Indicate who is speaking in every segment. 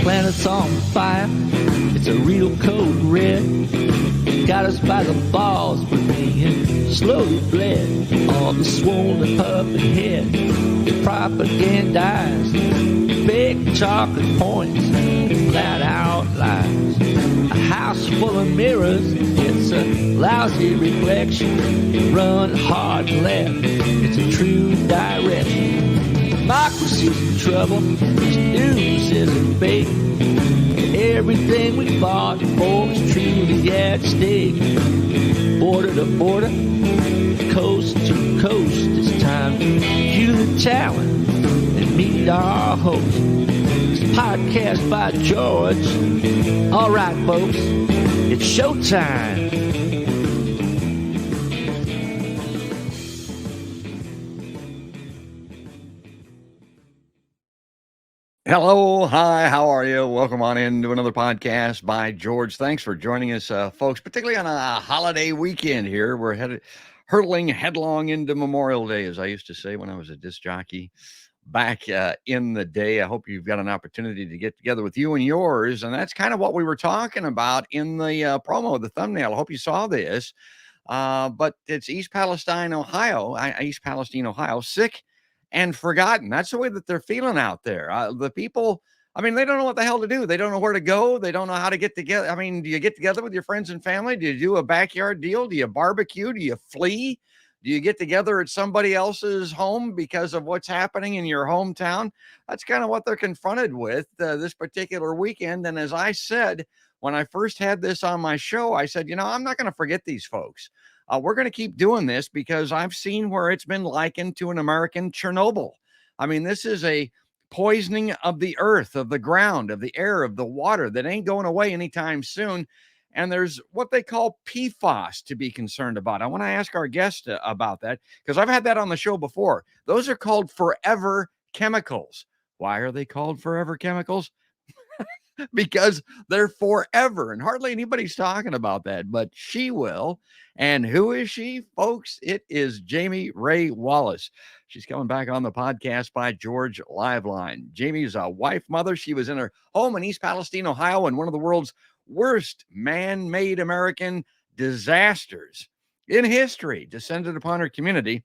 Speaker 1: planet's on fire. It's a real code red. Got us by the balls, we're being slowly bled. All the swollen puppet head propagandized. Big chocolate points and flat outlines. A house full of mirrors, it's a lousy reflection. Run hard left, it's a true direction. Democracy's in trouble, this news isn't fake. Everything we fought for is truly at stake. Border to border, coast to coast, it's time to cue the talent and meet our host. It's a podcast by George. All right, folks, it's showtime.
Speaker 2: Hello, hi, how are you? Welcome on into another podcast by George. Thanks for joining us, folks, particularly on a holiday weekend here. We're hurtling headlong into Memorial Day, as I used to say when I was a disc jockey back in the day. I hope you've got an opportunity to get together with you and yours, and that's kind of what we were talking about in the promo, the thumbnail. I hope you saw this, but it's East Palestine, Ohio, sick and forgotten. That's the way that they're feeling out there. The people, I mean, they don't know what the hell to do. They don't know where to go. They don't know how to get together. I mean, do you get together with your friends and family? Do you do a backyard deal? Do you barbecue? Do you flee? Do you get together at somebody else's home because of what's happening in your hometown? That's kind of what they're confronted with this particular weekend. And as I said, when I first had this on my show, I said, you know, I'm not going to forget these folks. We're going to keep doing this because I've seen where it's been likened to an American Chernobyl. I mean, this is a poisoning of the earth, of the ground, of the air, of the water that ain't going away anytime soon. And there's what they call PFAS to be concerned about. I want to ask our guest about that because I've had that on the show before. Those are called forever chemicals. Why are they called forever chemicals? Because they're forever, and hardly anybody's talking about that, but she will. And who is she, folks? It is Jami Rae Wallace. She's coming back on the podcast by George Liveline. Jami's a wife, mother. She was in her home in East Palestine, Ohio, in one of the world's worst man-made American disasters in history descended upon her community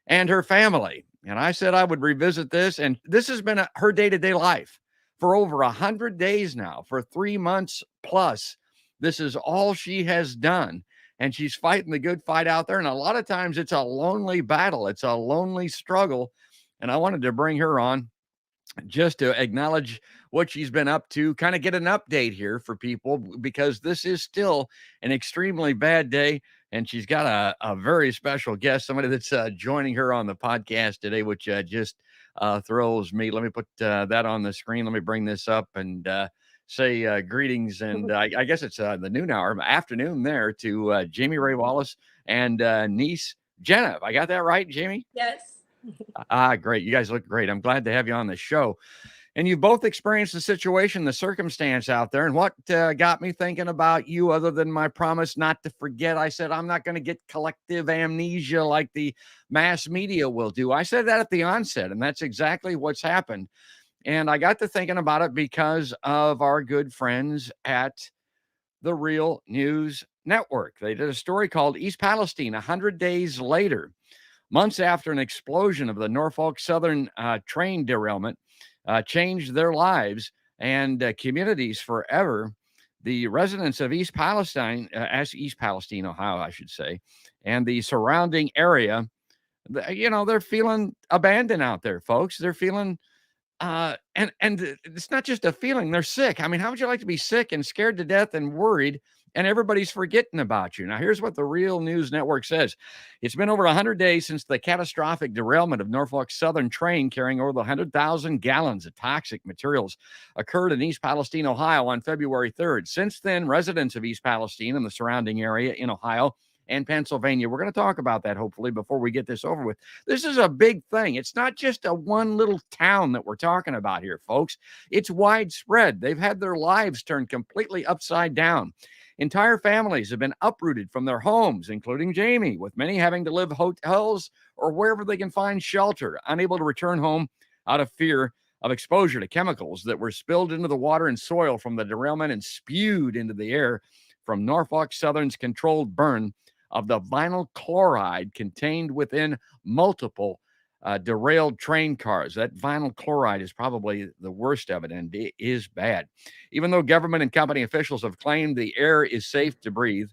Speaker 2: and her family. And I said I would revisit this, and this has been her day-to-day life for over 100 days now, for 3 months plus. This is all she has done. And she's fighting the good fight out there. And a lot of times it's a lonely battle. It's a lonely struggle. And I wanted to bring her on just to acknowledge what she's been up to, kind of get an update here for people, because this is still an extremely bad day. And she's got a very special guest, somebody that's joining her on the podcast today, which just thrills me. Let me put that on the screen. Let me bring this up and say greetings. And I guess it's the noon hour, afternoon there to Jami Rae Wallace and niece Jenna. I got that right, Jami?
Speaker 3: Yes.
Speaker 2: Great. You guys look great. I'm glad to have you on the show. And you both experienced the situation, the circumstance out there. And what got me thinking about you, other than my promise not to forget, I said, I'm not going to get collective amnesia like the mass media will do. I said that at the onset, and that's exactly what's happened. And I got to thinking about it because of our good friends at the Real News Network. They did a story called East Palestine, 100 days later, months after an explosion of the Norfolk Southern train derailment changed their lives and communities forever. The residents of East Palestine, Ohio, I should say, and the surrounding area, you know, they're feeling abandoned out there, folks. They're feeling, and it's not just a feeling, they're sick. I mean, how would you like to be sick and scared to death and worried, and everybody's forgetting about you? Now, here's what the Real News Network says. It's been over 100 days since the catastrophic derailment of Norfolk Southern train carrying over 100,000 gallons of toxic materials occurred in East Palestine, Ohio on February 3rd. Since then, residents of East Palestine and the surrounding area in Ohio and Pennsylvania, we're going to talk about that hopefully before we get this over with. This is a big thing. It's not just a one little town that we're talking about here, folks. It's widespread. They've had their lives turned completely upside down. Entire families have been uprooted from their homes, including Jami, with many having to live hotels or wherever they can find shelter, unable to return home out of fear of exposure to chemicals that were spilled into the water and soil from the derailment and spewed into the air from Norfolk Southern's controlled burn of the vinyl chloride contained within multiple derailed train cars. That vinyl chloride is probably the worst of it, and it is bad. Even though government and company officials have claimed the air is safe to breathe,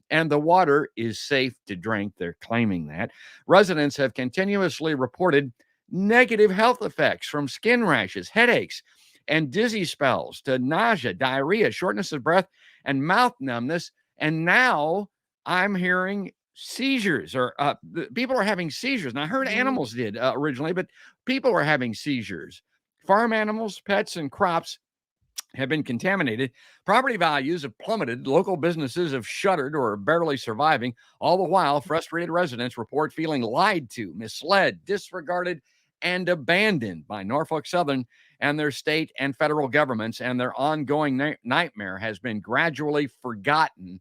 Speaker 2: and the water is safe to drink, they're claiming that. Residents have continuously reported negative health effects from skin rashes, headaches, and dizzy spells to nausea, diarrhea, shortness of breath, and mouth numbness. And now I'm hearing seizures, or people are having seizures. And I heard animals did originally, but people are having seizures. Farm animals, pets, and crops have been contaminated. Property values have plummeted. Local businesses have shuttered or are barely surviving. All the while, frustrated residents report feeling lied to, misled, disregarded, and abandoned by Norfolk Southern and their state and federal governments, and their ongoing nightmare has been gradually forgotten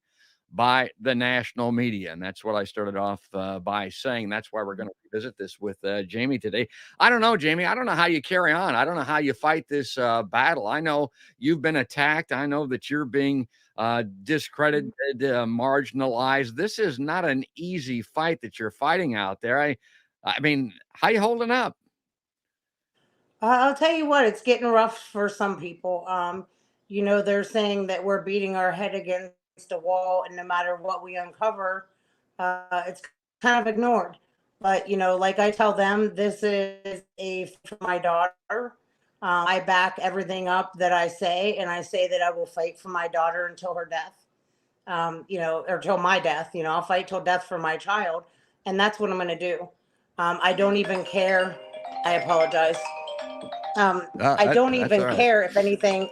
Speaker 2: by the national media. And that's what I started off by saying. That's why we're going to revisit this with Jami today. I don't know, Jami. I don't know how you carry on. I don't know how you fight this battle. I know you've been attacked. I know that you're being discredited, marginalized. This is not an easy fight that you're fighting out there. I mean, how you holding up?
Speaker 3: I'll tell you what, it's getting rough for some people. They're saying that we're beating our head against a wall, and no matter what we uncover, it's kind of ignored. But, like I tell them, this is for my daughter. I back everything up that I say, and I say that I will fight for my daughter until her death, or till my death. I'll fight till death for my child, and that's what I'm going to do. I don't even care. I apologize. I don't even care if anything.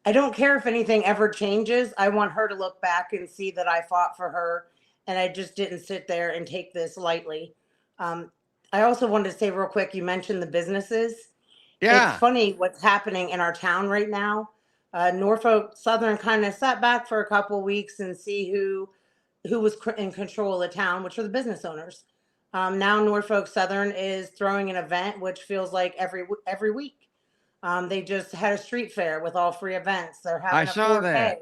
Speaker 3: I don't care if anything ever changes. I want her to look back and see that I fought for her, and I just didn't sit there and take this lightly. I also wanted to say real quick, you mentioned the businesses.
Speaker 2: Yeah.
Speaker 3: It's funny what's happening in our town right now. Norfolk Southern kind of sat back for a couple of weeks and see who was in control of the town, which are the business owners. Now Norfolk Southern is throwing an event, which feels like every week. They just had a street fair with all free events. They're having
Speaker 2: I saw
Speaker 3: 4K.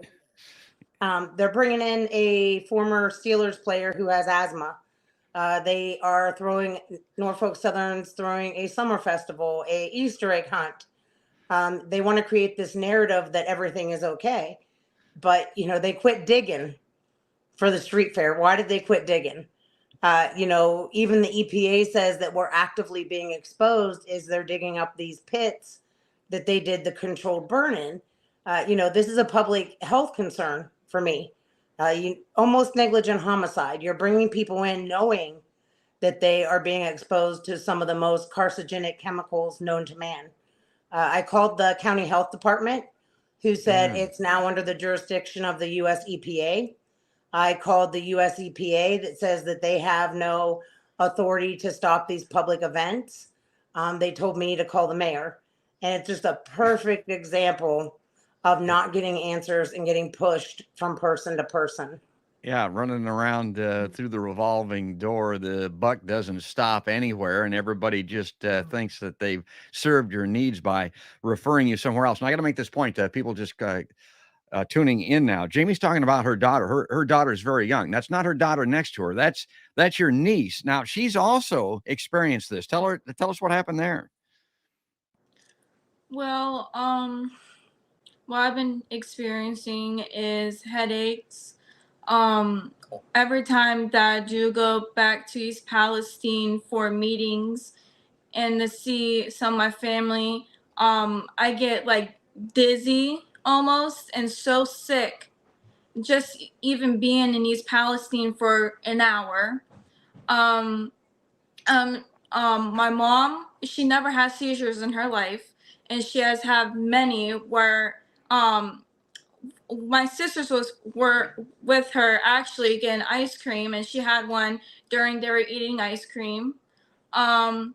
Speaker 2: that.
Speaker 3: They're bringing in a former Steelers player who has asthma. They are Norfolk Southern's throwing a summer festival, a Easter egg hunt. They want to create this narrative that everything is okay. But, they quit digging for the street fair. Why did they quit digging? Even the EPA says that we're actively being exposed as they're digging up these pits that they did the controlled burn in. This is a public health concern for me. Almost negligent homicide. You're bringing people in knowing that they are being exposed to some of the most carcinogenic chemicals known to man. I called the county health department, who said it's now under the jurisdiction of the US EPA. I called the US EPA that says that they have no authority to stop these public events. They told me to call the mayor. And it's just a perfect example of not getting answers and getting pushed from person to person.
Speaker 2: Yeah, running around through the revolving door, the buck doesn't stop anywhere, and everybody just thinks that they've served your needs by referring you somewhere else. And I got to make this point: people just tuning in now. Jami's talking about her daughter. Her daughter is very young. That's not her daughter next to her. That's your niece. Now she's also experienced this. Tell us what happened there.
Speaker 4: Well, what I've been experiencing is headaches. Every time that I do go back to East Palestine for meetings and to see some of my family, I get like dizzy almost and so sick just even being in East Palestine for an hour. My mom, she never had seizures in her life, and she has had many where my sisters were with her actually getting ice cream, and she had one during they were eating ice cream.
Speaker 2: Wow.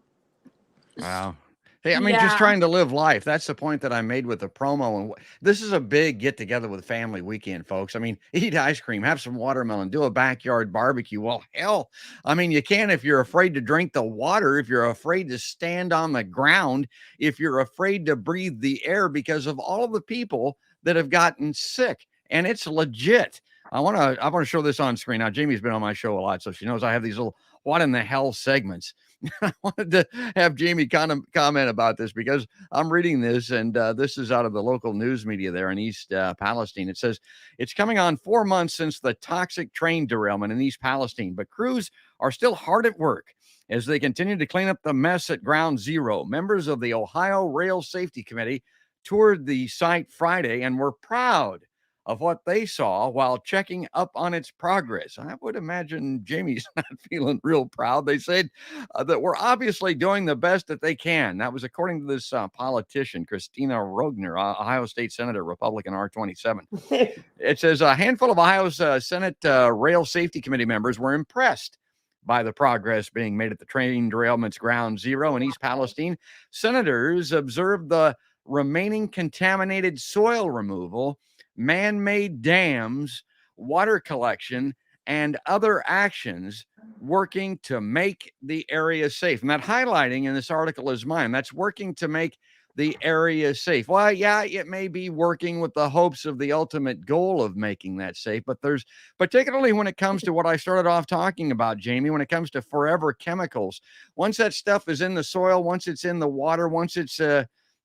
Speaker 2: I mean, just
Speaker 4: Yeah.
Speaker 2: trying to live life. That's the point that I made with the promo. And this is a big get together with family weekend, folks. I mean, eat ice cream, have some watermelon, do a backyard barbecue. Well, hell, I mean, you can if you're afraid to drink the water, if you're afraid to stand on the ground, if you're afraid to breathe the air because of all of the people that have gotten sick. And it's legit. I want to show this on screen. Now, Jamie's been on my show a lot, so she knows I have these little what in the hell segments. I wanted to have Jamie kind of comment about this because I'm reading this, and this is out of the local news media there in East Palestine. It says it's coming on 4 months since the toxic train derailment in East Palestine, but crews are still hard at work as they continue to clean up the mess at Ground Zero. Members of the Ohio Rail Safety Committee toured the site Friday and were proud of what they saw while checking up on its progress. I would imagine Jamie's not feeling real proud. They said that we're obviously doing the best that they can. That was according to this politician, Christina Rogner, Ohio State Senator, Republican R27. It says a handful of Ohio's Senate Rail Safety Committee members were impressed by the progress being made at the train derailment's Ground Zero in East Palestine. Senators observed the remaining contaminated soil removal, man-made dams, water collection, and other actions working to make the area safe. And that highlighting in this article is mine. That's working to make the area safe. Well, yeah, it may be working with the hopes of the ultimate goal of making that safe, but there's, particularly when it comes to what I started off talking about, Jamie, when it comes to forever chemicals, once that stuff is in the soil, once it's in the water, once it's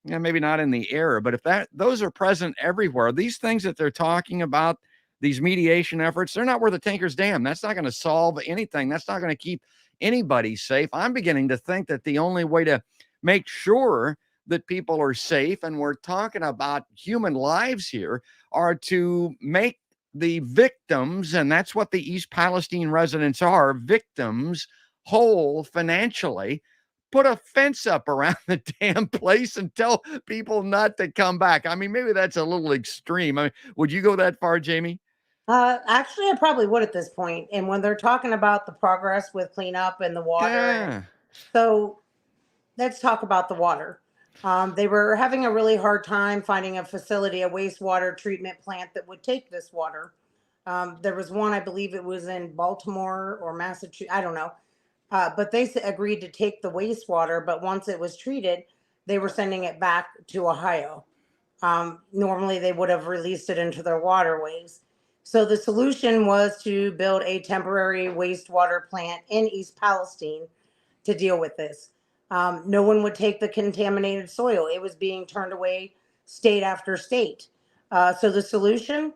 Speaker 2: maybe not in the air, but if those are present everywhere, these things that they're talking about, these mediation efforts, they're not worth a tinker's damn. That's not going to solve anything. That's not going to keep anybody safe. I'm beginning to think that the only way to make sure that people are safe, and we're talking about human lives here, are to make the victims, and that's what the East Palestine residents are, victims, whole financially. Put a fence up around the damn place and tell people not to come back. I mean, maybe that's a little extreme. I mean, would you go that far, Jamie?
Speaker 3: Actually, I probably would at this point. And when they're talking about the progress with cleanup and the water,
Speaker 2: Yeah.
Speaker 3: so let's talk about the water. They were having a really hard time finding a facility, a wastewater treatment plant that would take this water. There was one, I believe it was in Baltimore or Massachusetts, I don't know. But they agreed to take the wastewater, but once it was treated, they were sending it back to Ohio. Normally, they would have released it into their waterways. So the solution was to build a temporary wastewater plant in East Palestine to deal with this. No one would take the contaminated soil. It was being turned away state after state. So the solution,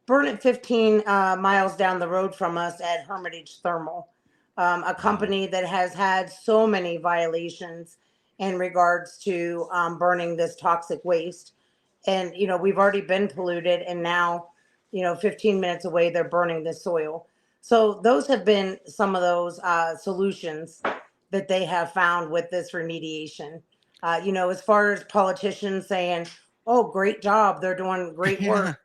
Speaker 3: burn it 15 miles down the road from us at Hermitage Thermal. A company that has had so many violations in regards to burning this toxic waste. And, we've already been polluted, and now, 15 minutes away, they're burning the soil. So those have been some of those solutions that they have found with this remediation. As far as politicians saying, oh, great job, they're doing great work.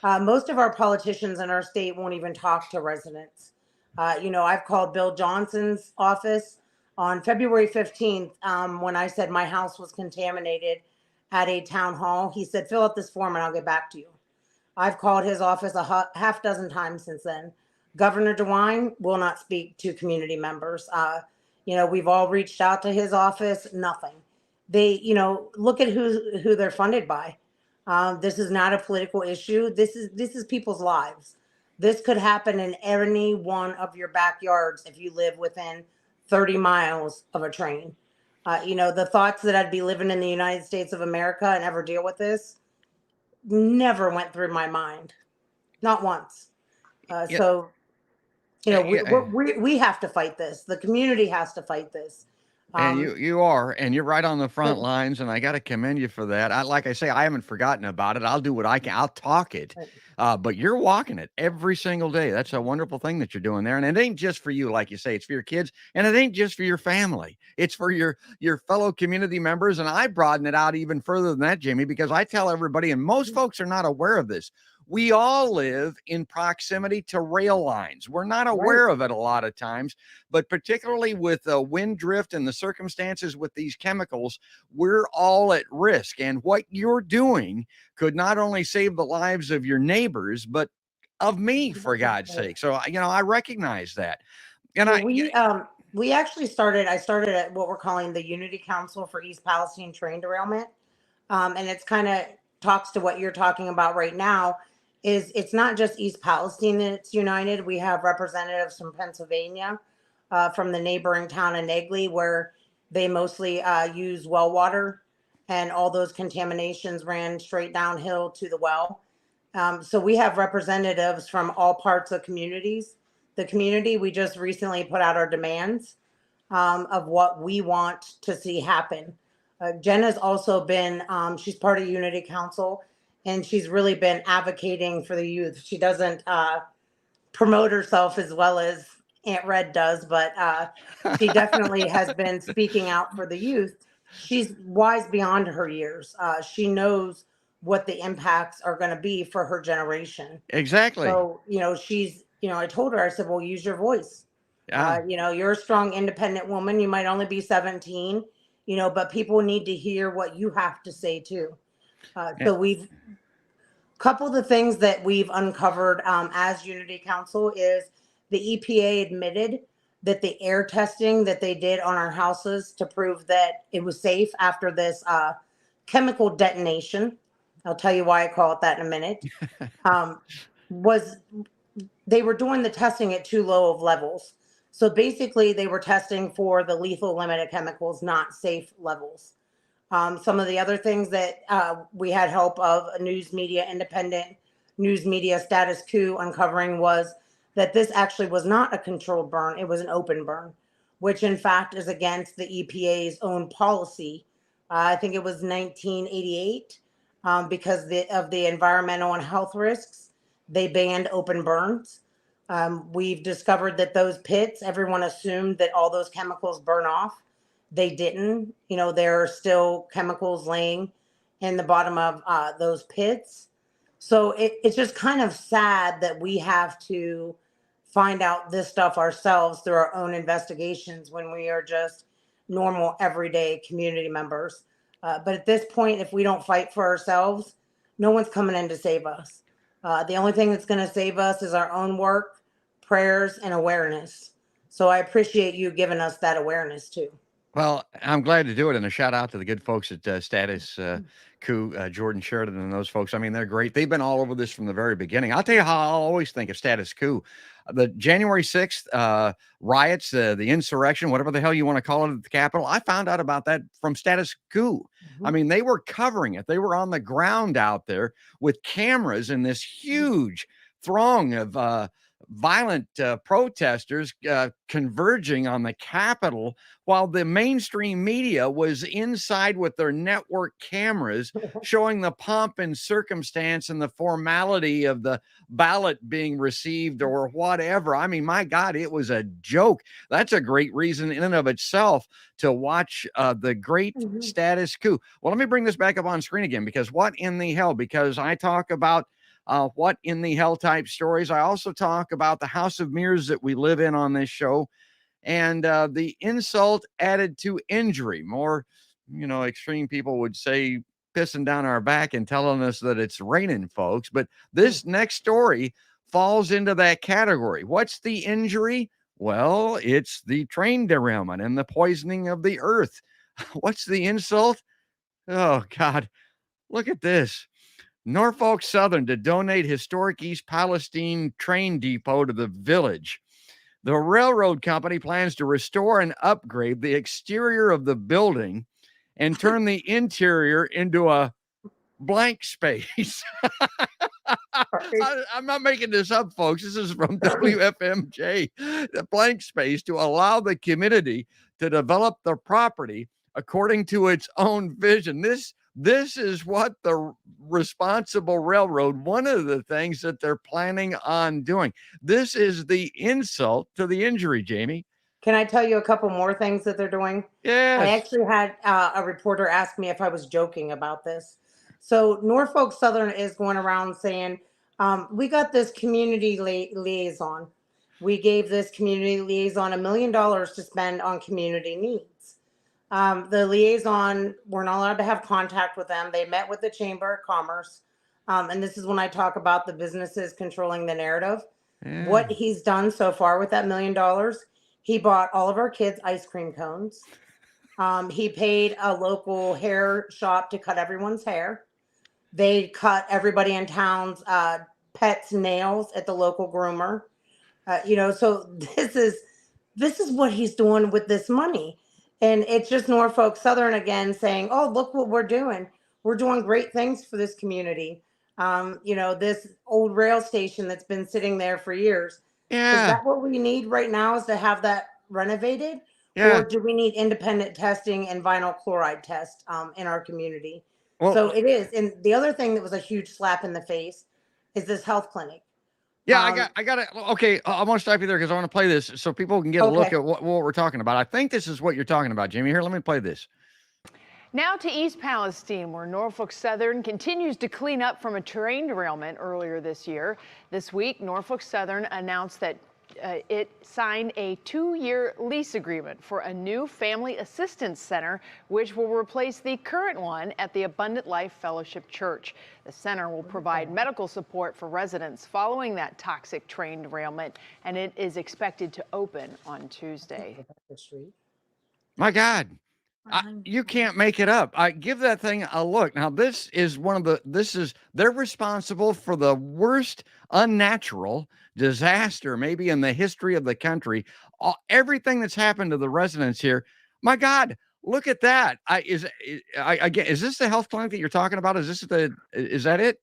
Speaker 3: Most of our politicians in our state won't even talk to residents. I've called Bill Johnson's office on February 15th when I said my house was contaminated at a town hall. He said, fill out this form and I'll get back to you. I've called his office a half dozen times since then. Governor DeWine will not speak to community members. We've all reached out to his office, nothing. They, look at who they're funded by. This is not a political issue. This is people's lives. This could happen in any one of your backyards if you live within 30 miles of a train. The thoughts that I'd be living in the United States of America and ever deal with this never went through my mind. Not once. So, we have to fight this. The community has to fight this.
Speaker 2: And you are, and you're right on the front lines, and I got to commend you for that. Like I say, I haven't forgotten about it. I'll do what I can. I'll talk it, but you're walking it every single day. That's a wonderful thing that you're doing there, and it ain't just for you, like you say. It's for your kids, and it ain't just for your family. It's for your fellow community members, and I broaden it out even further than that, Jamie, because I tell everybody, and most folks are not aware of this. We all live in proximity to rail lines. We're not aware of it a lot of times, but particularly with wind drift and the circumstances with these chemicals, we're all at risk. And what you're doing could not only save the lives of your neighbors, but of me, for God's sake. So, I recognize that. And
Speaker 3: we actually I started at what we're calling the Unity Council for East Palestine Train Derailment. And it's kind of talks to what you're talking about right now. It's not just East Palestine that's united. We have representatives from Pennsylvania, from the neighboring town of Negley, where they mostly use well water, and all those contaminations ran straight downhill to the well. So we have representatives from all parts of communities. The community, we just recently put out our demands of what we want to see happen. Jen has also been, she's part of Unity Council, and she's really been advocating for the youth. She doesn't promote herself as well as Aunt Red does, but she definitely has been speaking out for the youth. She's wise beyond her years. She knows what the impacts are going to be for her generation.
Speaker 2: Exactly.
Speaker 3: So, I told her, I said, well, use your voice.
Speaker 2: Yeah.
Speaker 3: You're a strong, independent woman. You might only be 17, but people need to hear what you have to say too. So we've couple of the things that we've uncovered as Unity Council is the EPA admitted that the air testing that they did on our houses to prove that it was safe after this chemical detonation, I'll tell you why I call it that in a minute, was they were doing the testing at too low of levels. So basically they were testing for the lethal limit of chemicals, not safe levels. Some of the other things that we had help of a independent news media status coup uncovering was that this actually was not a controlled burn. It was an open burn, which in fact is against the EPA's own policy. I think it was 1988 because of the environmental and health risks. They banned open burns. We've discovered that those pits, everyone assumed that all those chemicals burn off. They didn't. There are still chemicals laying in the bottom of those pits. So it's just kind of sad that we have to find out this stuff ourselves through our own investigations when we are just normal, everyday community members. But at this point, if we don't fight for ourselves, no one's coming in to save us. The only thing that's going to save us is our own work, prayers, and awareness. So I appreciate you giving us that awareness too.
Speaker 2: Well, I'm glad to do it, and a shout out to the good folks at Status Coup, Jordan Sheridan and those folks. I mean, they're great. They've been all over this from the very beginning. I'll tell you how I always think of Status Coup. The January 6th riots, the insurrection, whatever the hell you want to call it at the Capitol, I found out about that from Status Coup. Mm-hmm. I mean, they were covering it. They were on the ground out there with cameras in this huge throng of violent protesters converging on the Capitol, while the mainstream media was inside with their network cameras showing the pomp and circumstance and the formality of the ballot being received or whatever. I mean, my God, it was a joke. That's a great reason in and of itself to watch the great Status Coup. Well, let me bring this back up on screen again, because what in the hell? Because I talk about what in the hell type stories. I also talk about the house of mirrors that we live in on this show, and the insult added to injury. More, extreme people would say pissing down our back and telling us that it's raining, folks. But this next story falls into that category. What's the injury? Well, it's the train derailment and the poisoning of the earth. What's the insult? Oh, God, look at this. Norfolk Southern to donate historic East Palestine train depot to the village. The railroad company plans to restore and upgrade the exterior of the building and turn the interior into a blank space. I'm not making this up, folks. This is from WFMJ. The blank space to allow the community to develop the property according to its own vision. This is what the responsible railroad, one of the things that they're planning on doing. This is the insult to the injury, Jamie.
Speaker 3: Can I tell you a couple more things that they're doing?
Speaker 2: Yes.
Speaker 3: I actually had a reporter ask me if I was joking about this. So Norfolk Southern is going around saying, We got this community liaison. We gave this community liaison $1 million to spend on community needs. The liaison, we're not allowed to have contact with them. They met with the Chamber of Commerce. And this is when I talk about the businesses controlling the narrative.
Speaker 2: Yeah.
Speaker 3: What he's done so far with that $1 million, he bought all of our kids ice cream cones. He paid a local hair shop to cut everyone's hair. They cut everybody in town's pets' nails at the local groomer. So this is what he's doing with this money. And it's just Norfolk Southern again saying, oh, look what we're doing. We're doing great things for this community. This old rail station that's been sitting there for years.
Speaker 2: Yeah.
Speaker 3: Is that what we need right now, is to have that renovated?
Speaker 2: Yeah.
Speaker 3: Or do we need independent testing and vinyl chloride test in our community?
Speaker 2: Well,
Speaker 3: So it is. And the other thing that was a huge slap in the face is this health clinic.
Speaker 2: Yeah, I got it. Okay, I'm going to stop you there because I want to play this so people can get a look at what we're talking about. I think this is what you're talking about, Jimmy. Here, let me play this.
Speaker 5: Now to East Palestine, where Norfolk Southern continues to clean up from a train derailment earlier this year. This week, Norfolk Southern announced that it signed a 2-year lease agreement for a new family assistance center, which will replace the current one at the Abundant Life Fellowship Church. The center will provide medical support for residents following that toxic train derailment, and it is expected to open on Tuesday.
Speaker 2: My God. You can't make it up. I give that thing a look. Now, they're responsible for the worst unnatural disaster maybe in the history of the country. Everything that's happened to the residents here. My God, look at that. Is this the health clinic that you're talking about? Is that it?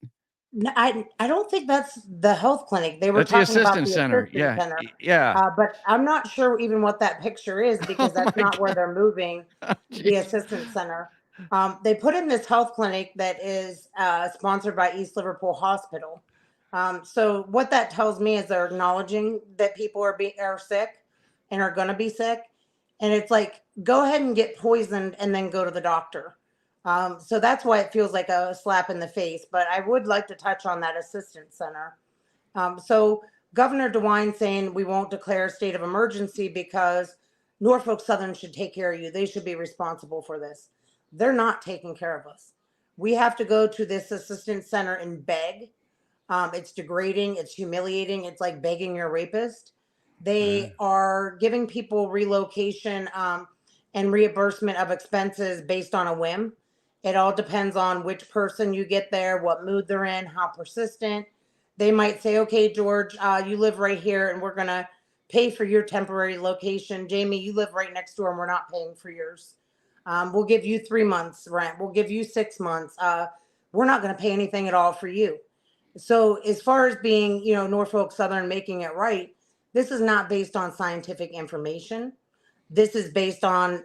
Speaker 3: No, I don't think that's the health clinic. They were
Speaker 2: That's the
Speaker 3: talking about the
Speaker 2: assistance center.
Speaker 3: assistance center.
Speaker 2: Yeah.
Speaker 3: But I'm not sure even what that picture is, because that's not where they're moving the assistance center. They put in this health clinic that is sponsored by East Liverpool Hospital. So what that tells me is they're acknowledging that people are sick and are going to be sick. And it's like, go ahead and get poisoned and then go to the doctor. So that's why it feels like a slap in the face. But I would like to touch on that assistance center. So Governor DeWine saying we won't declare a state of emergency because Norfolk Southern should take care of you. They should be responsible for this. They're not taking care of us. We have to go to this assistance center and beg. It's degrading. It's humiliating. It's like begging your rapist. They are giving people relocation and reimbursement of expenses based on a whim. It all depends on which person you get there, what mood they're in, how persistent. They might say, okay, George, you live right here and we're going to pay for your temporary location. Jamie, you live right next door and we're not paying for yours. We'll give you 3 months rent. We'll give you 6 months. We're not going to pay anything at all for you. So as far as being, Norfolk Southern making it right, this is not based on scientific information. This is based on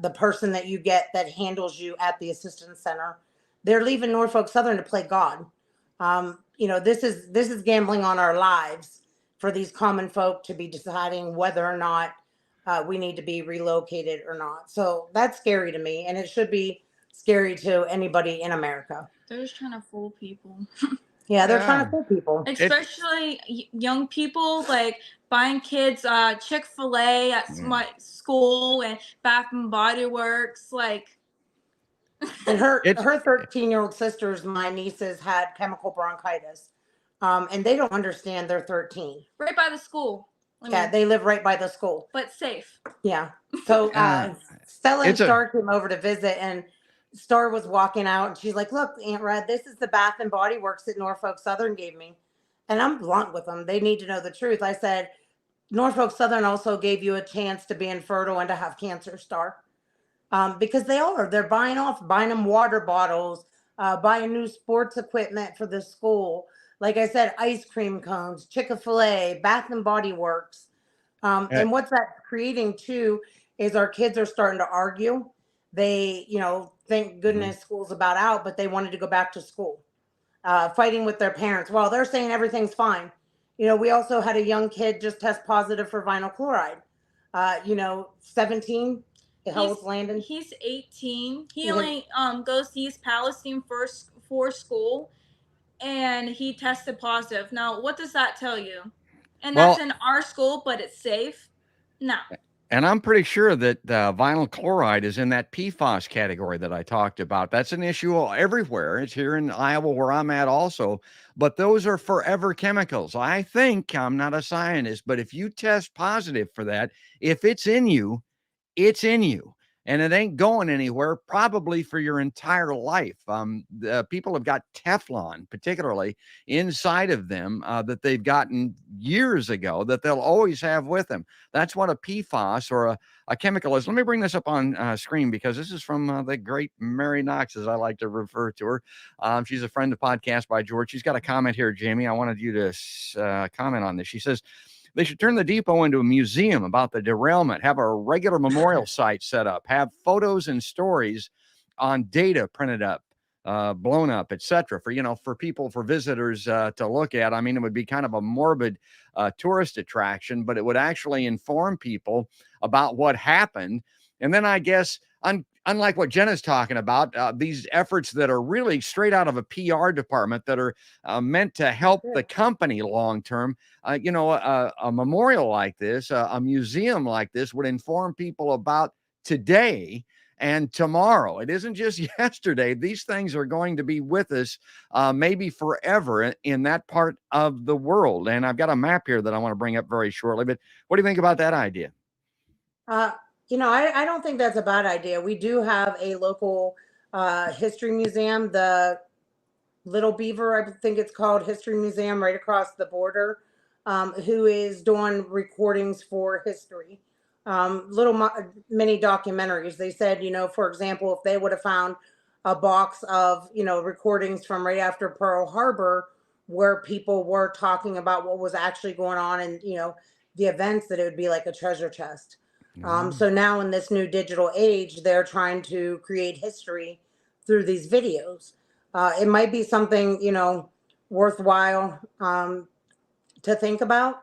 Speaker 3: the person that you get that handles you at the assistance center. They're leaving Norfolk Southern to play God. This is gambling on our lives for these common folk to be deciding whether or not we need to be relocated or not. So that's scary to me, and it should be scary to anybody in America.
Speaker 4: They're just trying to fool people.
Speaker 3: Yeah, they're trying to fool people.
Speaker 4: Especially young people, like buying kids Chick-fil-A at my school and Bath and Body Works. Like,
Speaker 3: and her 13-year-old sisters, my nieces, had chemical bronchitis. And they don't understand they're 13.
Speaker 4: Right by the school.
Speaker 3: They live right by the school.
Speaker 4: But safe.
Speaker 3: Yeah. So Stella and Star came over to visit, and Star was walking out and she's like, look, Aunt Red, this is the Bath and Body Works that Norfolk Southern gave me. And I'm blunt with them. They need to know the truth. I said, Norfolk Southern also gave you a chance to be infertile and to have cancer, Star. Because they're buying them water bottles, buying new sports equipment for the school. Like I said, ice cream cones, Chick-fil-A, Bath and Body Works. And what's that creating too is our kids are starting to argue. They, thank goodness school's about out, but they wanted to go back to school, fighting with their parents. Well, they're saying everything's fine. We also had a young kid just test positive for vinyl chloride. 17. How old's Landon?
Speaker 4: He's 18. He only goes to East Palestine for school. and he tested positive. Now, what does that tell you? And
Speaker 2: Well,
Speaker 4: that's in our school, but it's safe? No.
Speaker 2: and I'm pretty sure that vinyl chloride is in that PFAS category that I talked about. That's an issue everywhere. It's here in Iowa where I'm at also. But those are forever chemicals. I think, I'm not a scientist, but if you test positive for that, if it's in you, it's in you. And it ain't going anywhere, probably for your entire life. The people have got Teflon, particularly inside of them, that they've gotten years ago that they'll always have with them. That's what a PFAS or a chemical is. Let me bring this up on screen because this is from the great Mary Knox, as I like to refer to her. She's a friend of podcast by George. She's got a comment here, Jamie. I wanted you to comment on this. She says, they should turn the depot into a museum about the derailment, have a regular memorial site set up, have photos and stories on data printed up, blown up, etc. For people, for visitors to look at. I mean, it would be kind of a morbid tourist attraction, but it would actually inform people about what happened. And then I guess, unlike what Jenna's talking about, these efforts that are really straight out of a PR department that are meant to help the company long term, a memorial like this, a museum like this would inform people about today and tomorrow. It isn't just yesterday. These things are going to be with us maybe forever in that part of the world. And I've got a map here that I want to bring up very shortly. But what do you think about that idea?
Speaker 3: I don't think that's a bad idea. We do have a local history museum, the Little Beaver, I think it's called, History Museum, right across the border, who is doing recordings for history, mini documentaries. They said, for example, if they would have found a box of, recordings from right after Pearl Harbor, where people were talking about what was actually going on and, the events, that it would be like a treasure chest. So now in this new digital age, they're trying to create history through these videos. It might be something, worthwhile to think about.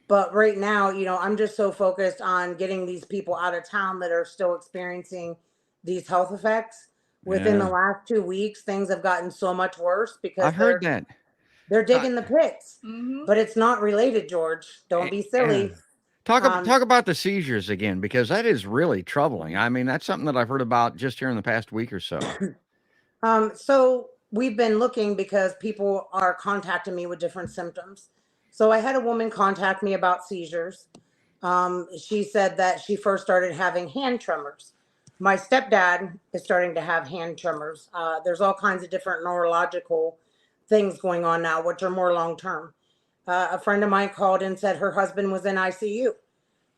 Speaker 3: But right now, I'm just so focused on getting these people out of town that are still experiencing these health effects. Within the last 2 weeks, things have gotten so much worse because
Speaker 2: I heard that.
Speaker 3: They're digging the pits. But it's not related, George. Don't be silly.
Speaker 2: Talk about the seizures again, because that is really troubling. I mean, that's something that I've heard about just here in the past week or so.
Speaker 3: So we've been looking because people are contacting me with different symptoms. So I had a woman contact me about seizures. She said that she first started having hand tremors. My stepdad is starting to have hand tremors. There's all kinds of different neurological things going on now, which are more long-term. A friend of mine called and said her husband was in ICU.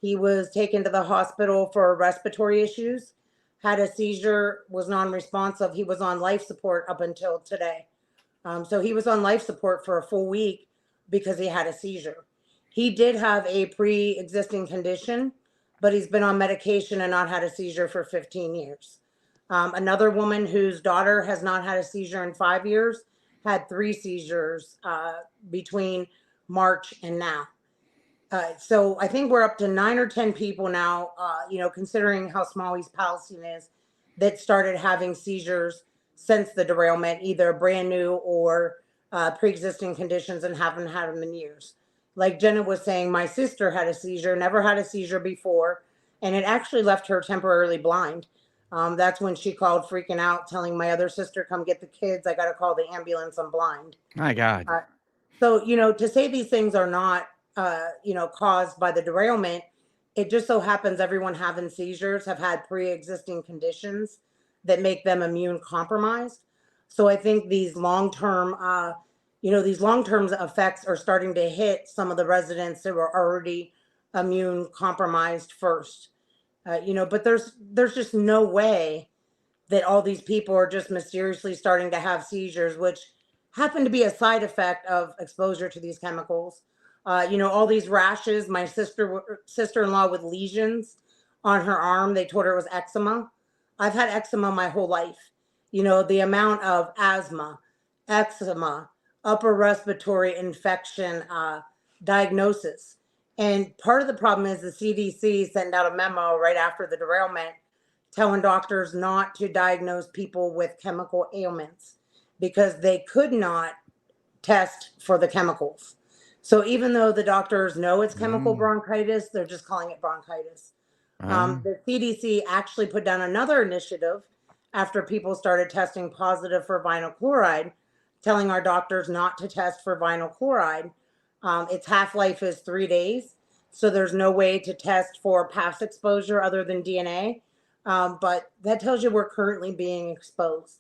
Speaker 3: He was taken to the hospital for respiratory issues, had a seizure, was non-responsive. He was on life support up until today. So he was on life support for a full week because he had a seizure. He did have a pre-existing condition, but he's been on medication and not had a seizure for 15 years. Another woman whose daughter has not had a seizure in 5 years had 3 seizures between March and now. So I think we're up to 9 or 10 people now, considering how small East Palestine is, that started having seizures since the derailment, either brand new or pre-existing conditions, and haven't had them in years. Like Jenna was saying, my sister had a seizure, never had a seizure before, and it actually left her temporarily blind. That's when she called freaking out, telling my other sister, come get the kids. I got to call the ambulance. I'm blind.
Speaker 2: My God.
Speaker 3: So, to say these things are not, caused by the derailment, it just so happens everyone having seizures have had pre-existing conditions that make them immune compromised. So I think these long-term, effects are starting to hit some of the residents that were already immune compromised first. But there's just no way that all these people are just mysteriously starting to have seizures, which happen to be a side effect of exposure to these chemicals. All these rashes, my sister-in-law with lesions on her arm, they told her it was eczema. I've had eczema my whole life. The amount of asthma, eczema, upper respiratory infection diagnosis. And part of the problem is the CDC sent out a memo right after the derailment telling doctors not to diagnose people with chemical ailments because they could not test for the chemicals. So even though the doctors know it's chemical bronchitis, they're just calling it bronchitis. The CDC actually put down another initiative after people started testing positive for vinyl chloride, telling our doctors not to test for vinyl chloride. Its half-life is 3 days, so there's no way to test for past exposure other than DNA. But that tells you we're currently being exposed.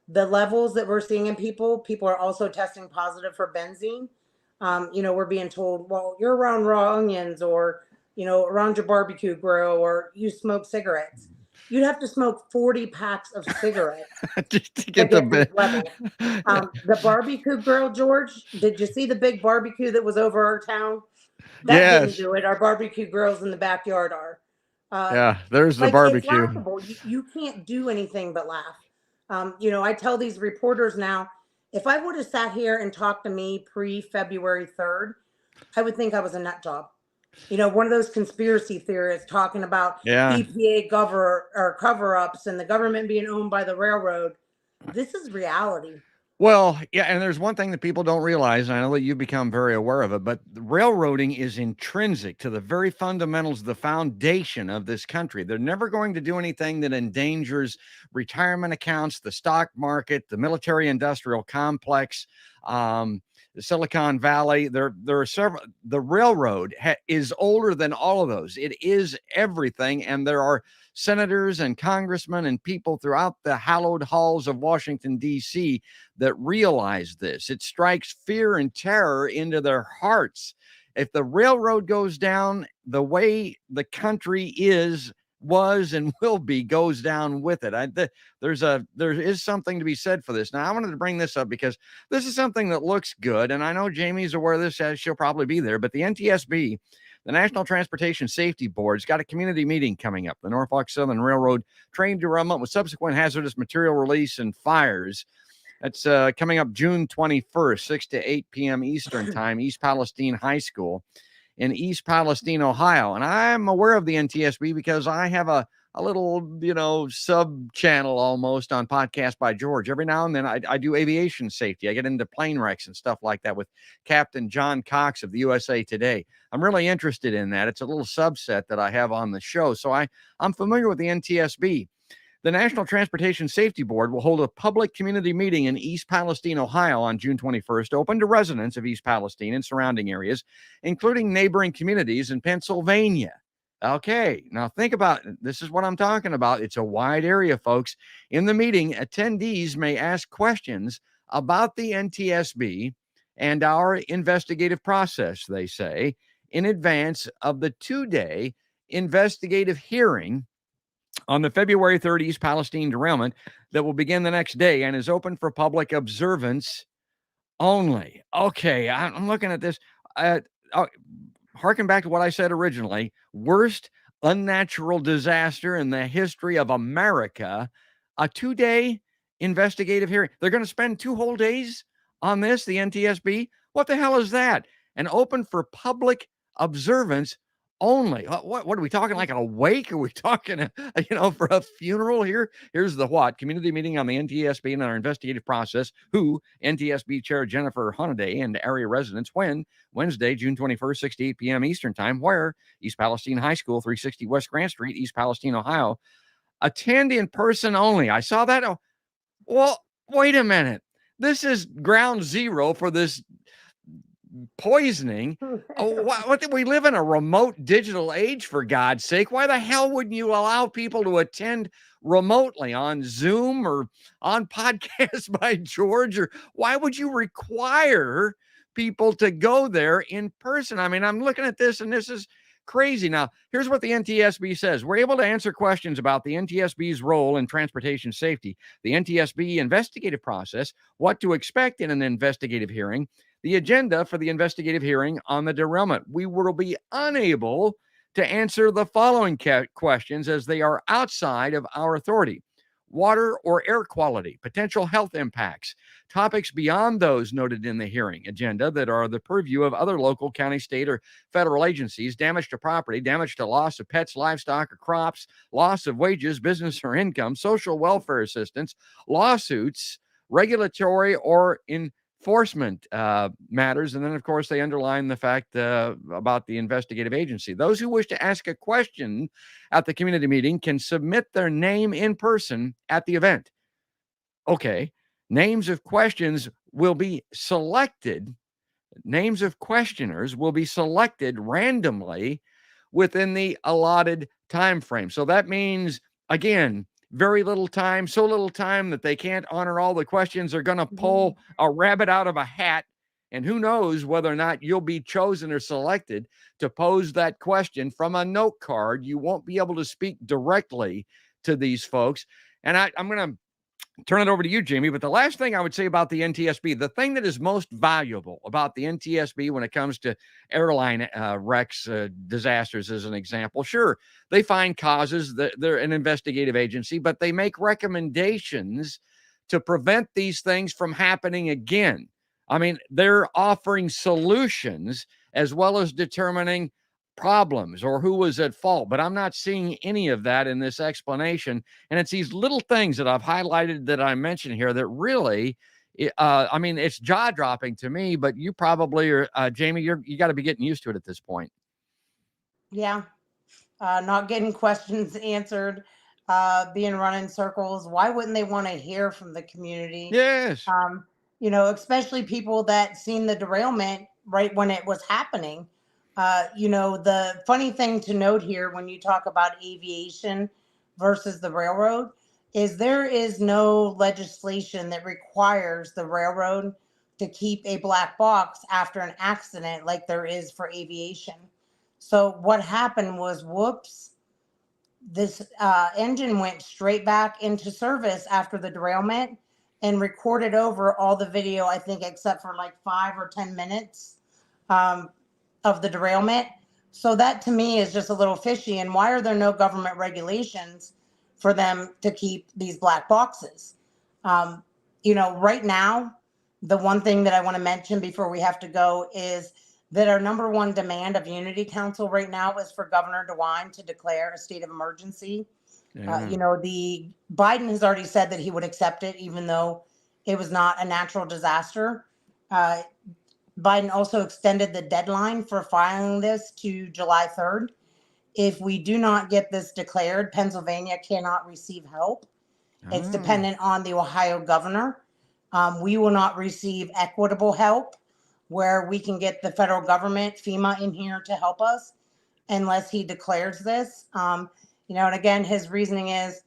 Speaker 3: The levels that we're seeing in people are also testing positive for benzene. We're being told, well, you're around raw onions, or, around your barbecue grill, or you smoke cigarettes. You'd have to smoke 40 packs of cigarettes
Speaker 2: just to
Speaker 3: to
Speaker 2: get
Speaker 3: get
Speaker 2: the
Speaker 3: this level. The barbecue grill, George, did you see the big barbecue that was over our town? That didn't
Speaker 2: Yes.
Speaker 3: do it. Our barbecue grills in the backyard are.
Speaker 2: Yeah, there's the
Speaker 3: Like, it's
Speaker 2: barbecue.
Speaker 3: laughable. You can't do anything but laugh. I tell these reporters now, if I would have sat here and talked to me pre-February 3rd, I would think I was a nut job. One of those conspiracy theorists talking about
Speaker 2: Yeah.
Speaker 3: EPA cover-ups and the government being owned by the railroad. This is reality.
Speaker 2: Well, yeah, and there's one thing that people don't realize, and I know that you've become very aware of it, but railroading is intrinsic to the very fundamentals, the foundation of this country. They're never going to do anything that endangers retirement accounts, the stock market, the military-industrial complex, the Silicon Valley. There are several. The railroad is older than all of those. It is everything, and there are senators and congressmen and people throughout the hallowed halls of Washington, D.C. that realize this. It strikes fear and terror into their hearts. If the railroad goes down, the way the country was and will be goes down with it. There is something to be said for this. Now, I wanted to bring this up because this is something that looks good, and I know Jamie's aware of this, as she'll probably be there, but the NTSB, the National Transportation Safety Board's got a community meeting coming up. The Norfolk Southern Railroad train derailment with subsequent hazardous material release and fires. That's coming up June 21st, 6 to 8 p.m. Eastern Time, East Palestine High School in East Palestine, Ohio. And I'm aware of the NTSB because I have a little, sub channel almost on Podcast by George. Every now and then I do aviation safety. I get into plane wrecks and stuff like that with Captain John Cox of the USA Today. I'm really interested in that. It's a little subset that I have on the show. So I'm familiar with the NTSB. The National Transportation Safety Board will hold a public community meeting in East Palestine, Ohio on June 21st, open to residents of East Palestine and surrounding areas, including neighboring communities in Pennsylvania. Okay, now think about it. This is what I'm talking about. It's a wide area, folks. In the meeting, attendees may ask questions about the NTSB and our investigative process, they say, in advance of the 2-day investigative hearing on the February 3rd East Palestine derailment that will begin the next day and is open for public observance only. Okay, I'm looking at this. Harken back to what I said originally. Worst unnatural disaster in the history of America. A 2-day investigative hearing. They're going to spend 2 whole days on this, the NTSB. What the hell is that? And open for public observance only. What are we talking, like a wake? Are we talking, for a funeral here? Here's the what. Community meeting on the NTSB and our investigative process. Who? NTSB Chair Jennifer Honaday and area residents. When? Wednesday, June 21st, 6 to 8 p.m. Eastern Time. Where? East Palestine High School, 360 West Grant Street, East Palestine, Ohio. Attend in person only. I saw that. Well, wait a minute. This is ground zero for this poisoning. What we live in a remote digital age, for God's sake. Why the hell wouldn't you allow people to attend remotely on Zoom or on Podcast by George? Or why would you require people to go there in person? I mean, I'm looking at this and this is crazy. Now, here's what the NTSB says. We're able to answer questions about the NTSB's role in transportation safety, the NTSB investigative process, what to expect in an investigative hearing, the agenda for the investigative hearing on the derailment. We will be unable to answer the following questions as they are outside of our authority. Water or air quality, potential health impacts, topics beyond those noted in the hearing agenda that are the purview of other local, county, state, or federal agencies, damage to property, damage to loss of pets, livestock, or crops, loss of wages, business, or income, social welfare assistance, lawsuits, regulatory or enforcement matters. And then, of course, they underline the fact about the investigative agency. Those who wish to ask a question at the community meeting can submit their name in person at the event. Okay. Names of questions will be selected. Names of questioners will be selected randomly within the allotted time frame. So that means, again, very little time, so little time that they can't honor all the questions. They're going to pull a rabbit out of a hat. And who knows whether or not you'll be chosen or selected to pose that question from a note card. You won't be able to speak directly to these folks. And I'm going to turn it over to you, Jamie. But the last thing I would say about the NTSB, the thing that is most valuable about the NTSB when it comes to airline wrecks, disasters, as an example, sure, they find causes. They're an investigative agency, but they make recommendations to prevent these things from happening again. I mean, they're offering solutions as well as determining problems or who was at fault, but I'm not seeing any of that in this explanation. And it's these little things that I've highlighted that I mentioned here that really, I mean, it's jaw dropping to me, but you probably are, Jamie, you got to be getting used to it at this point.
Speaker 3: Yeah. Not getting questions answered, being run in circles. Why wouldn't they want to hear from the community?
Speaker 2: Yes.
Speaker 3: You know, especially people that seen the derailment right when it was happening. You know, the funny thing to note here when you talk about aviation versus the railroad is there is no legislation that requires the railroad to keep a black box after an accident like there is for aviation. So what happened was, whoops, this engine went straight back into service after the derailment and recorded over all the video, I think, except for like 5 or 10 minutes. Of the derailment. So that to me is just a little fishy. And why are there no government regulations for them to keep these black boxes? You know, right now, the one thing that I want to mention before we have to go is that our number one demand of Unity Council right now is for Governor DeWine to declare a state of emergency.
Speaker 2: Yeah.
Speaker 3: You know, the Biden has already said that he would accept it, even though it was not a natural disaster. Biden also extended the deadline for filing this to July 3rd. If we do not get this declared, Pennsylvania cannot receive help. It's dependent on the Ohio governor. We will not receive equitable help where we can get the federal government, FEMA, in here to help us unless he declares this. You know, and again, his reasoning is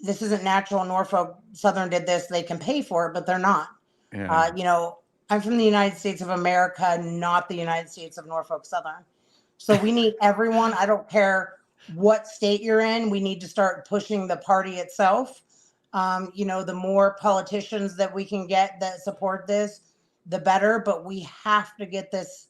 Speaker 3: this isn't natural. Norfolk Southern did this. They can pay for it, but they're not.
Speaker 2: Yeah.
Speaker 3: You know, I'm from the United States of America, not the United States of Norfolk Southern. So we need everyone. I don't care what state you're in. We need to start pushing the party itself. You know, the more politicians that we can get that support this, the better. But we have to get this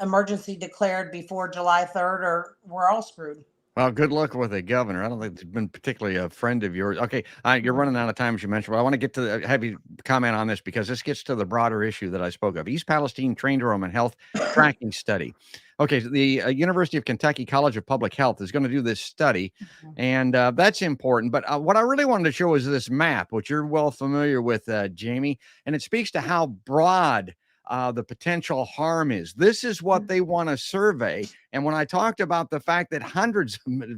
Speaker 3: emergency declared before July 3rd or we're all screwed.
Speaker 2: Well, good luck with it, Governor. I don't think it's been particularly a friend of yours. Okay, you're running out of time, as you mentioned, but I want to get to have you comment on this because this gets to the broader issue that I spoke of. East Palestine Train Derailment Health Tracking Study. Okay, so the University of Kentucky College of Public Health is going to do this study, and that's important. But what I really wanted to show is this map, which you're well familiar with, Jamie, and it speaks to how broad the potential harm is. This is what they want to survey. And when I talked about the fact that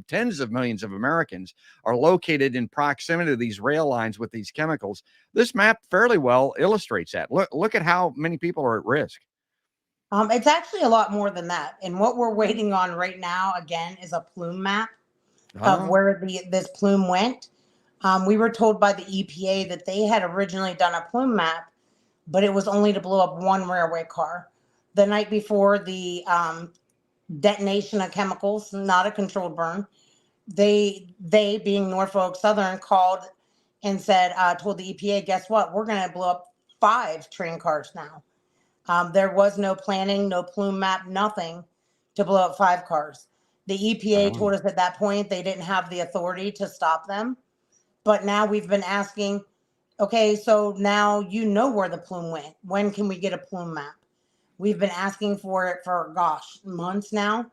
Speaker 2: tens of millions of Americans are located in proximity to these rail lines with these chemicals, this map fairly well illustrates that. Look at how many people are at risk.
Speaker 3: It's actually a lot more than that. And what we're waiting on right now, again, is a plume map of where this plume went. We were told by the EPA that they had originally done a plume map, but it was only to blow up one railway car. The night before the detonation of chemicals, not a controlled burn, they being Norfolk Southern, called and said, told the EPA, guess what? We're going to blow up 5 train cars now. There was no planning, no plume map, nothing to blow up 5 cars. The EPA told us at that point they didn't have the authority to stop them. But now we've been asking, okay, so now you know where the plume went. When can we get a plume map? We've been asking for it for, gosh, months now.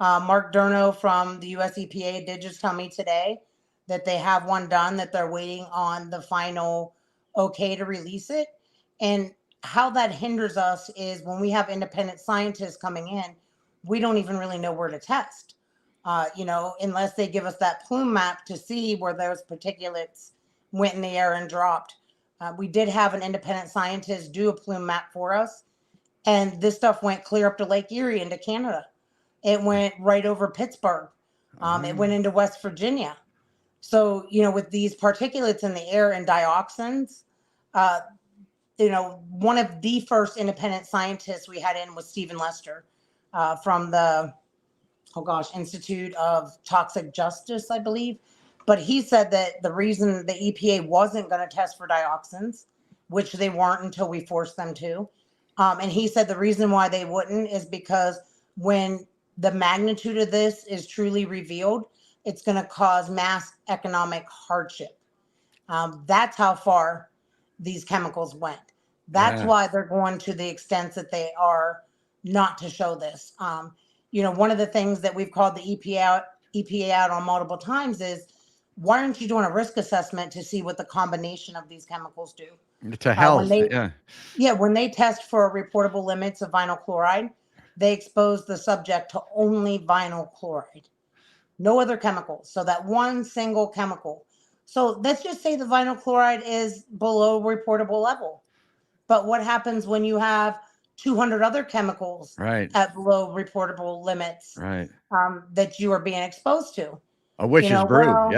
Speaker 3: Mark Durno from the US EPA did just tell me today that they have one done, that they're waiting on the final okay to release it. And how that hinders us is when we have independent scientists coming in, we don't even really know where to test, unless they give us that plume map to see where those particulates went in the air and dropped. We did have an independent scientist do a plume map for us, and this stuff went clear up to Lake Erie into Canada. It went right over Pittsburgh. It went into West Virginia. So, with these particulates in the air and dioxins, one of the first independent scientists we had in was Stephen Lester from the, Institute of Toxic Justice, I believe. But he said that the reason the EPA wasn't going to test for dioxins, which they weren't until we forced them to, and he said the reason why they wouldn't is because when the magnitude of this is truly revealed, it's going to cause mass economic hardship. That's how far these chemicals went. That's why they're going to the extent that they are not to show this. One of the things that we've called the EPA out on multiple times is, why aren't you doing a risk assessment to see what the combination of these chemicals do?
Speaker 2: To health,
Speaker 3: when they test for reportable limits of vinyl chloride, they expose the subject to only vinyl chloride, no other chemicals. So that one single chemical. So let's just say the vinyl chloride is below reportable level. But what happens when you have 200 other chemicals at below reportable limits that you are being exposed to?
Speaker 2: A witch's brew,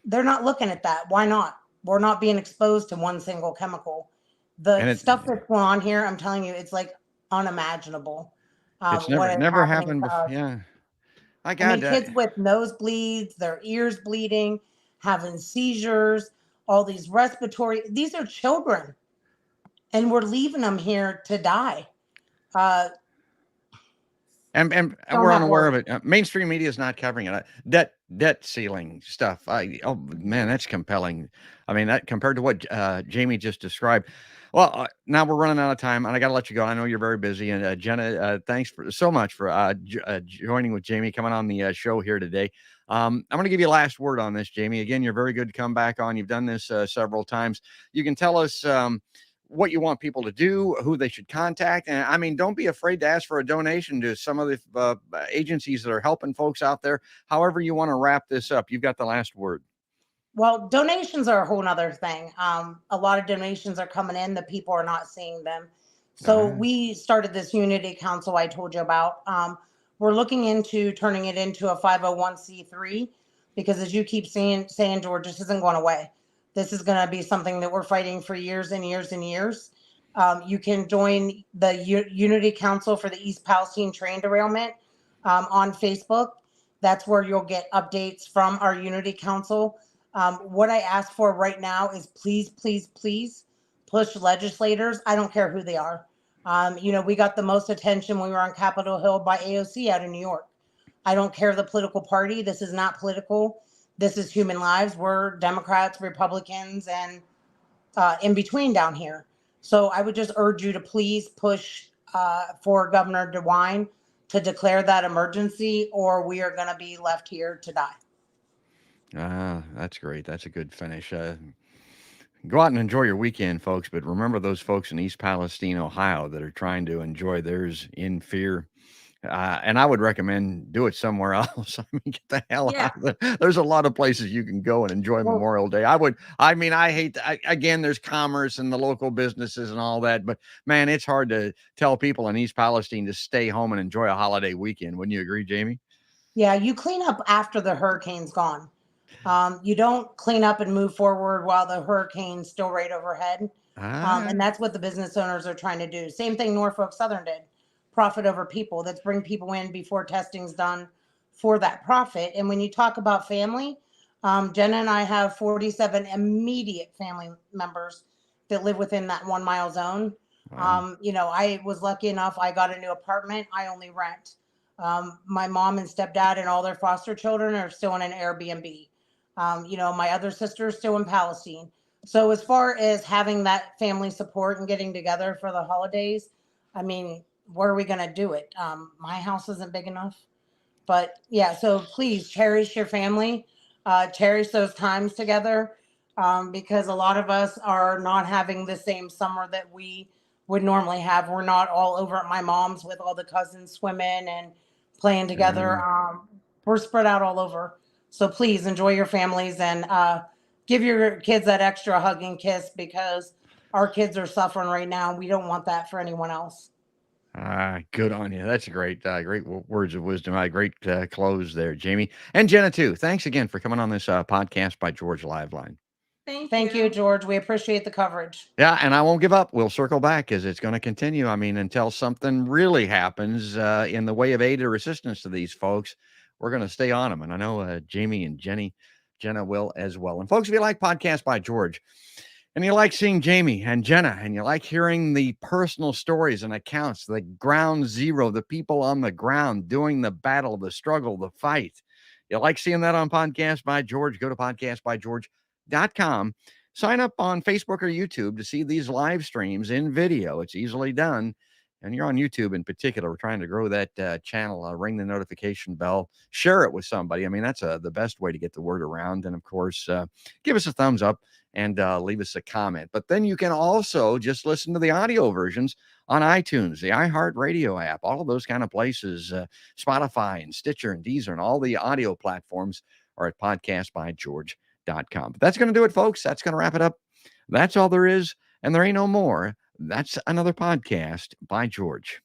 Speaker 3: They're not looking at that. Why not? We're not being exposed to one single chemical. The stuff that's going on here, I'm telling you, it's like unimaginable.
Speaker 2: It's never happened before. Yeah.
Speaker 3: Kids with nosebleeds, their ears bleeding, having seizures, all these respiratory, these are children. And we're leaving them here to die.
Speaker 2: And we're unaware of it. Mainstream media is not covering it. Debt ceiling stuff. Man, that's compelling. I mean, that compared to what Jami just described. Well, now we're running out of time, and I got to let you go. I know you're very busy. And Jenna, thanks so much for joining with Jami, coming on the show here today. I'm going to give you a last word on this, Jami. Again, you're very good to come back on. You've done this several times. You can tell us what you want people to do, who they should contact. And I mean, don't be afraid to ask for a donation to some of the agencies that are helping folks out there. However you want to wrap this up, you've got the last word.
Speaker 3: Well, donations are a whole nother thing. A lot of donations are coming in, the people are not seeing them. So we started this Unity Council I told you about. We're looking into turning it into a 501c3 because, as you keep saying, George, this isn't going away. This is going to be something that we're fighting for years and years and years. You can join the Unity Council for the East Palestine train derailment on Facebook. That's where you'll get updates from our Unity Council. What I ask for right now is please, please, please push legislators. I don't care who they are. We got the most attention when we were on Capitol Hill by AOC out in New York. I don't care the political party. This is not political. This is human lives. We're Democrats, Republicans, and in between down here. So I would just urge you to please push for Governor DeWine to declare that emergency, or we are going to be left here to die.
Speaker 2: That's great. That's a good finish. Go out and enjoy your weekend, folks. But remember those folks in East Palestine, Ohio, that are trying to enjoy theirs in fear. And I would recommend do it somewhere else. I mean, get the hell out of there. There's a lot of places you can go and enjoy Memorial Day. I hate, again, there's commerce and the local businesses and all that, but man, it's hard to tell people in East Palestine to stay home and enjoy a holiday weekend. Wouldn't you agree, Jami?
Speaker 3: Yeah, you clean up after the hurricane's gone. You don't clean up and move forward while the hurricane's still right overhead. And that's what the business owners are trying to do. Same thing Norfolk Southern did. Profit over people. Let's bring people in before testing's done for that profit. And when you talk about family, Jenna and I have 47 immediate family members that live within that 1 mile zone. Wow. I was lucky enough. I got a new apartment. I only rent. My mom and stepdad and all their foster children are still in an Airbnb. My other sister is still in Palestine. So as far as having that family support and getting together for the holidays, I mean, where are we going to do it? My house isn't big enough, but yeah. So please cherish your family, cherish those times together. because a lot of us are not having the same summer that we would normally have. We're not all over at my mom's with all the cousins swimming and playing together. We're spread out all over. So please enjoy your families and give your kids that extra hug and kiss, because our kids are suffering right now. We don't want that for anyone else.
Speaker 2: Good on you. That's a great words of wisdom. Great close there, Jamie. And Jenna, too. Thanks again for coming on this podcast by George Live Line.
Speaker 3: Thank you, George. We appreciate the coverage.
Speaker 2: Yeah, and I won't give up. We'll circle back as it's going to continue. I mean, until something really happens in the way of aid or assistance to these folks, we're going to stay on them. And I know Jamie and Jenna will as well. And folks, if you like Podcast by George, and you like seeing Jamie and Jenna, and you like hearing the personal stories and accounts, the ground zero, the people on the ground doing the battle, the struggle, the fight. You like seeing that on Podcast by George? Go to podcastbygeorge.com. Sign up on Facebook or YouTube to see these live streams in video. It's easily done. And you're on YouTube in particular. We're trying to grow that channel. Ring the notification bell. Share it with somebody. I mean, that's the best way to get the word around. And, of course, give us a thumbs up and leave us a comment. But then you can also just listen to the audio versions on iTunes, the iHeartRadio app, all of those kind of places, Spotify and Stitcher and Deezer, and all the audio platforms are at podcastbygeorge.com. But that's going to do it, folks. That's going to wrap it up. That's all there is, and there ain't no more. That's another podcast by George.